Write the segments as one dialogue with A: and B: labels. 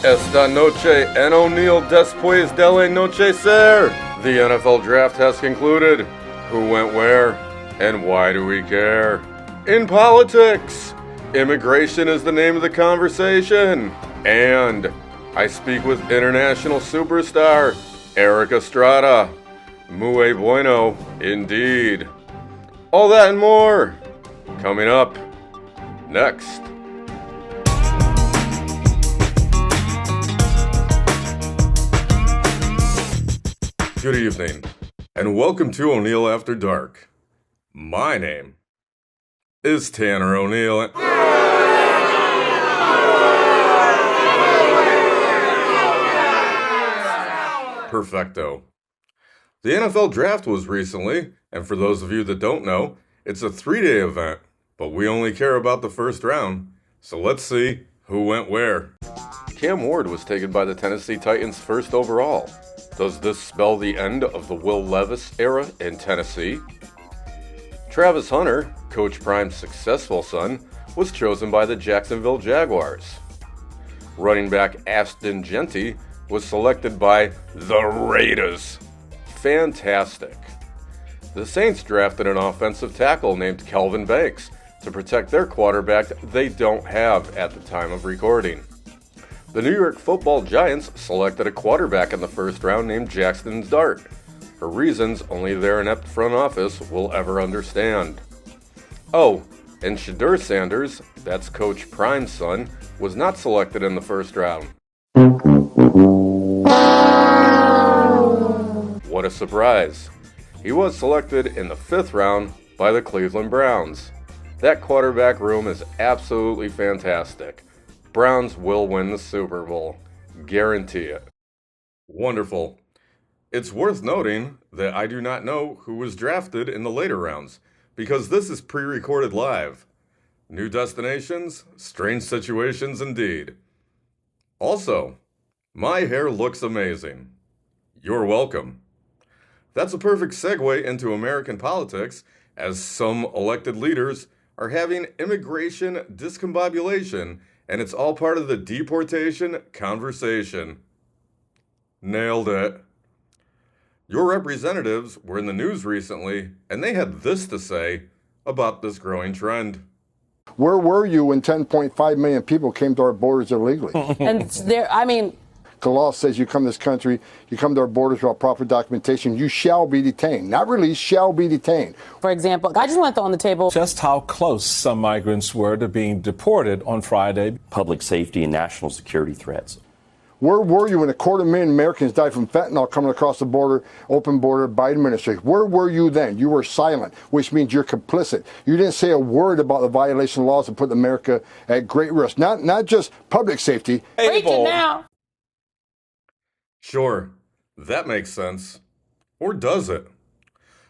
A: Esta noche en ONEIL después de la noche ser. The NFL draft has concluded. Who went where? And why do we care? In politics, immigration is the name of the conversation. And I speak with international superstar Eric Estrada. Muy bueno, indeed. All that and more, coming up next. Good evening, and welcome to ONEIL After Dark. My name is Tanner O'Neill. Perfecto. The NFL draft was recently, and for those of you that don't know, it's a 3-day event, but we only care about the first round. So let's see who went where. Cam Ward was taken by the Tennessee Titans first overall. Does this spell the end of the Will Levis era in Tennessee? Travis Hunter, Coach Prime's successful son, was chosen by the Jacksonville Jaguars. Running back Ashton Jeanty was selected by the Raiders. Fantastic. The Saints drafted an offensive tackle named Kelvin Banks to protect their quarterback they don't have at the time of recording. The New York Football Giants selected a quarterback in the first round named Jackson Dart, for reasons only their inept front office will ever understand. Oh, and Shedeur Sanders, that's Coach Prime's son, was not selected in the first round. What a surprise. He was selected in the 5th round by the Cleveland Browns. That quarterback room is absolutely fantastic. Browns will win the Super Bowl. Guarantee it. Wonderful. It's worth noting that I do not know who was drafted in the later rounds, because this is pre-recorded live. New destinations, strange situations indeed. Also, my hair looks amazing. You're welcome. That's a perfect segue into American politics, as some elected leaders are having immigration discombobulation, and it's all part of the deportation conversation. Nailed it. Your representatives were in the news recently, and they had this to say about this growing trend.
B: Where were you when 10.5 million people came to our borders illegally?
C: And
B: The law says you come to this country, you come to our borders without proper documentation, you shall be detained. Not released, shall be detained.
C: for example, I just want to throw on the table
D: just how close some migrants were to being deported on Friday.
E: Public safety and national security threats.
B: Where were you when 250,000 Americans died from fentanyl coming across the border, open border, Biden administration? Where were you then? You were silent, which means you're complicit. You didn't say a word about the violation of laws that put America at great risk. Not just public safety.
C: preach it now.
A: Sure, that makes sense. Or does it?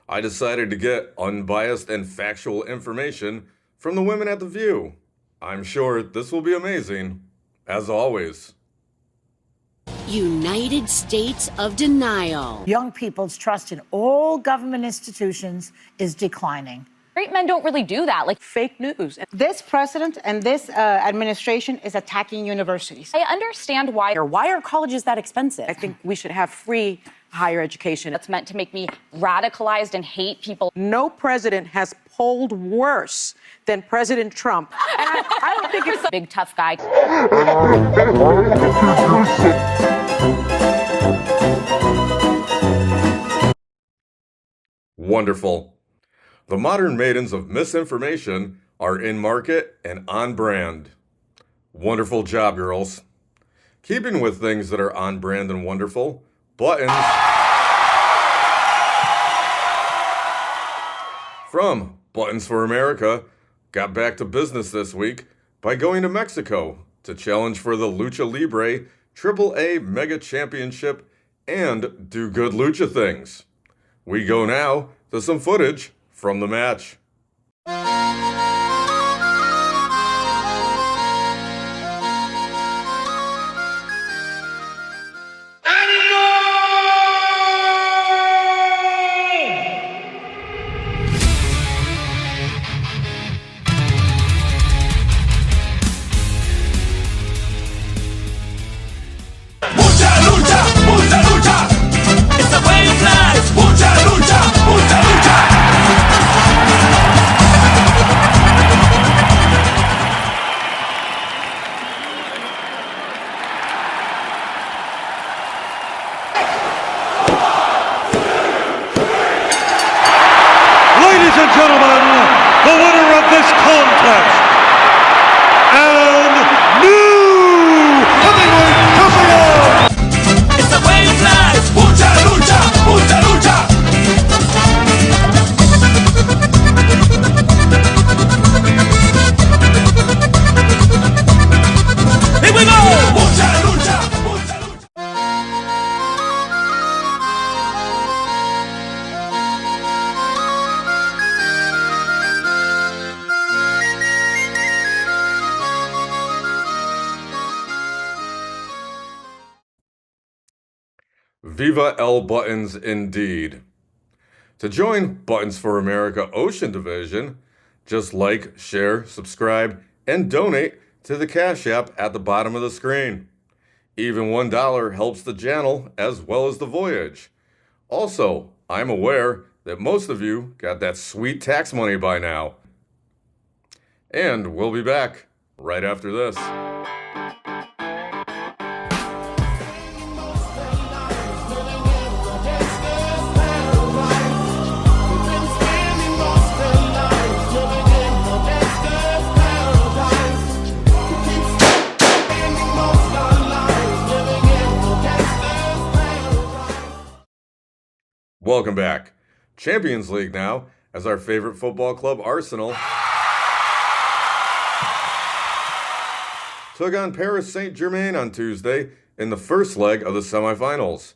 A: I decided to get unbiased and factual information from the women at The View. I'm sure this will be amazing, as always.
F: United States of Denial.
G: Young people's trust in all government institutions is declining.
H: Great men don't really do that, like
I: Fake news.
J: This president and this administration is attacking universities.
H: I understand why.
C: Or why are colleges that expensive?
I: I think we should have free higher education.
H: It's meant to make me radicalized and hate people.
I: No president has polled worse than President Trump. And I don't think it's
H: a big tough guy.
A: Wonderful. The modern maidens of misinformation are in market and on brand. Wonderful job, girls. Keeping with things that are on brand and wonderful, buttons from Buttons for America got back to business this week by going to Mexico to challenge for the Lucha Libre AAA Mega Championship and do good lucha things. We go now to some footage from the match. Viva El Buttons indeed. To join Buttons for America Ocean Division, just like, share, subscribe, and donate to the Cash App at the bottom of the screen. Even $1 helps the channel as well as the voyage. Also, I'm aware that most of you got that sweet tax money by now. And we'll be back right after this. Welcome back. Champions League now, as our favorite football club, Arsenal, took on Paris Saint-Germain on Tuesday in the first leg of the semifinals.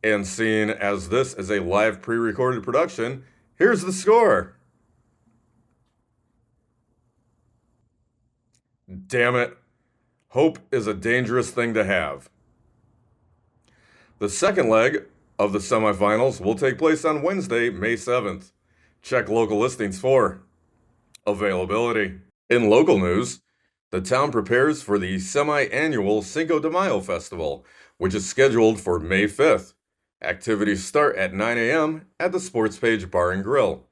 A: And seeing as this is a live pre-recorded production, here's the score. Damn it. Hope is a dangerous thing to have. The second leg of the semifinals will take place on Wednesday, May 7th. Check local listings for availability. In local news, the town prepares for the semi-annual Cinco de Mayo festival, which is scheduled for May 5th. Activities start at 9 a.m. at the Sports Page Bar and Grill.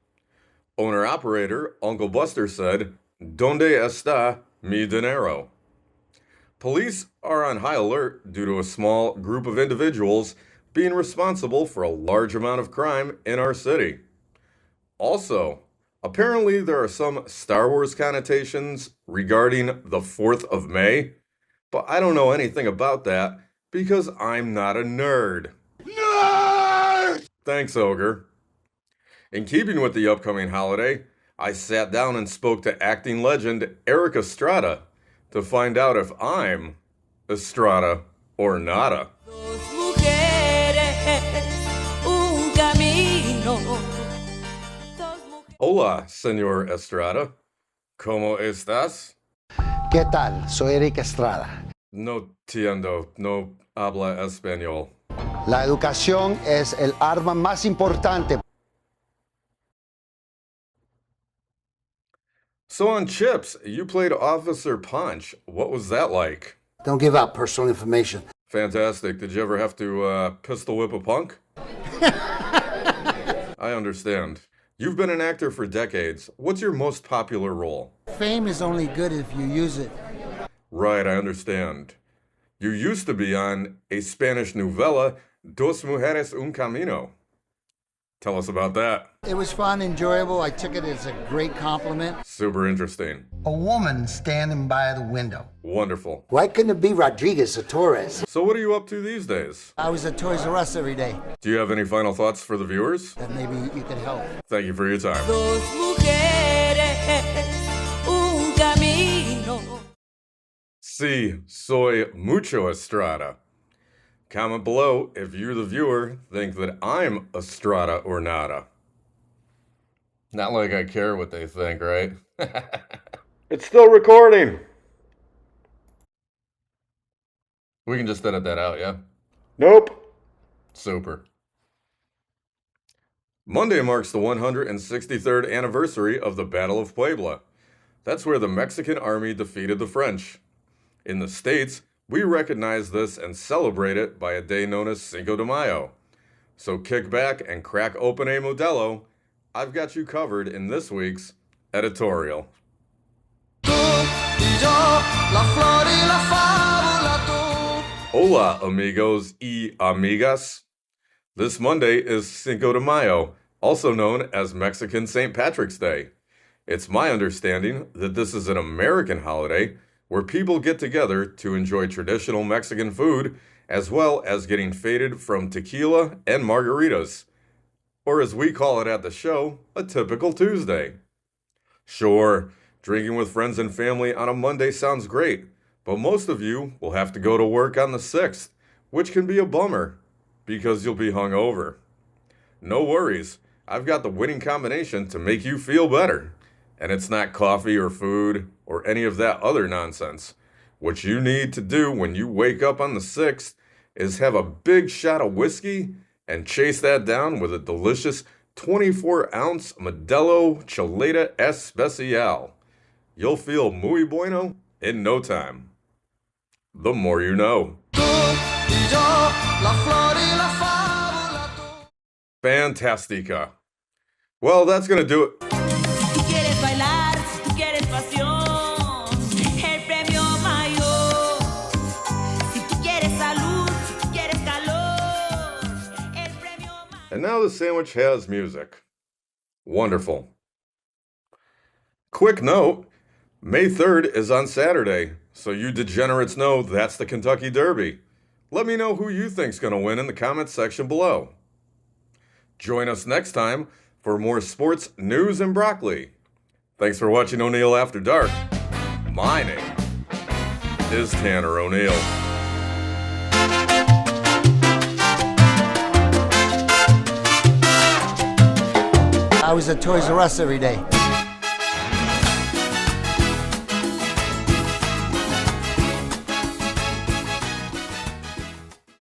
A: Owner-operator Uncle Buster said, "Donde está mi dinero?" Police are on high alert due to a small group of individuals being responsible for a large amount of crime in our city. Also, apparently there are some Star Wars connotations regarding the 4th of May, but I don't know anything about that because I'm not a nerd. Nerd! Thanks, Ogre. In keeping with the upcoming holiday, I sat down and spoke to acting legend Eric Estrada to find out if I'm Estrada or nada. Hola, señor Estrada. ¿Cómo estás?
K: ¿Qué tal? Soy Eric Estrada.
A: No entiendo, no habla español.
K: La educación es el arma más importante.
A: So on Chips, you played Officer Punch. What was that like?
K: Don't give out personal information.
A: Fantastic. Did you ever have to pistol whip a punk? I understand. You've been an actor for decades. What's your most popular role?
K: Fame is only good if you use it.
A: Right, I understand. You used to be on a Spanish novela, Dos Mujeres Un Camino. Tell us about that.
K: It was fun, enjoyable. I took it as a great compliment.
A: Super interesting.
K: A woman standing by the window.
A: Wonderful.
K: Why couldn't it be Rodriguez or Torres?
A: So what are you up to these days?
K: I was at Toys R Us every day.
A: Do you have any final thoughts for the viewers?
K: That maybe you could help.
A: Thank you for your time. Sí, soy mucho Estrada. Comment below if you, the viewer, think that I'm Estrada or nada. Not like I care what they think, right? It's still recording. We can just edit that out, yeah? Nope. Super. Monday marks the 163rd anniversary of the Battle of Puebla. That's where the Mexican army defeated the French. In the States, we recognize this and celebrate it by a day known as Cinco de Mayo. So kick back and crack open a Modelo. I've got you covered in this week's editorial. Hola, amigos y amigas. This Monday is Cinco de Mayo, also known as Mexican St. Patrick's Day. It's my understanding that this is an American holiday where people get together to enjoy traditional Mexican food as well as getting faded from tequila and margaritas. Or as we call it at the show, a typical Tuesday. Sure, drinking with friends and family on a Monday sounds great, but most of you will have to go to work on the 6th, which can be a bummer, because you'll be hungover. No worries, I've got the winning combination to make you feel better. And it's not coffee or food or any of that other nonsense. What you need to do when you wake up on the 6th is have a big shot of whiskey and chase that down with a delicious 24-ounce Modelo Chelada Especial. You'll feel muy bueno in no time. The more you know. Fantastica. Well, that's going to do it. And now the sandwich has music. Wonderful. Quick note, May 3rd is on Saturday, so you degenerates know that's the Kentucky Derby. Let me know who you think's going to win in the comments section below. Join us next time for more sports, news, and broccoli. Thanks for watching ONEIL After Dark. My name is Tanner O'Neill.
K: I was at Toys R Us every day.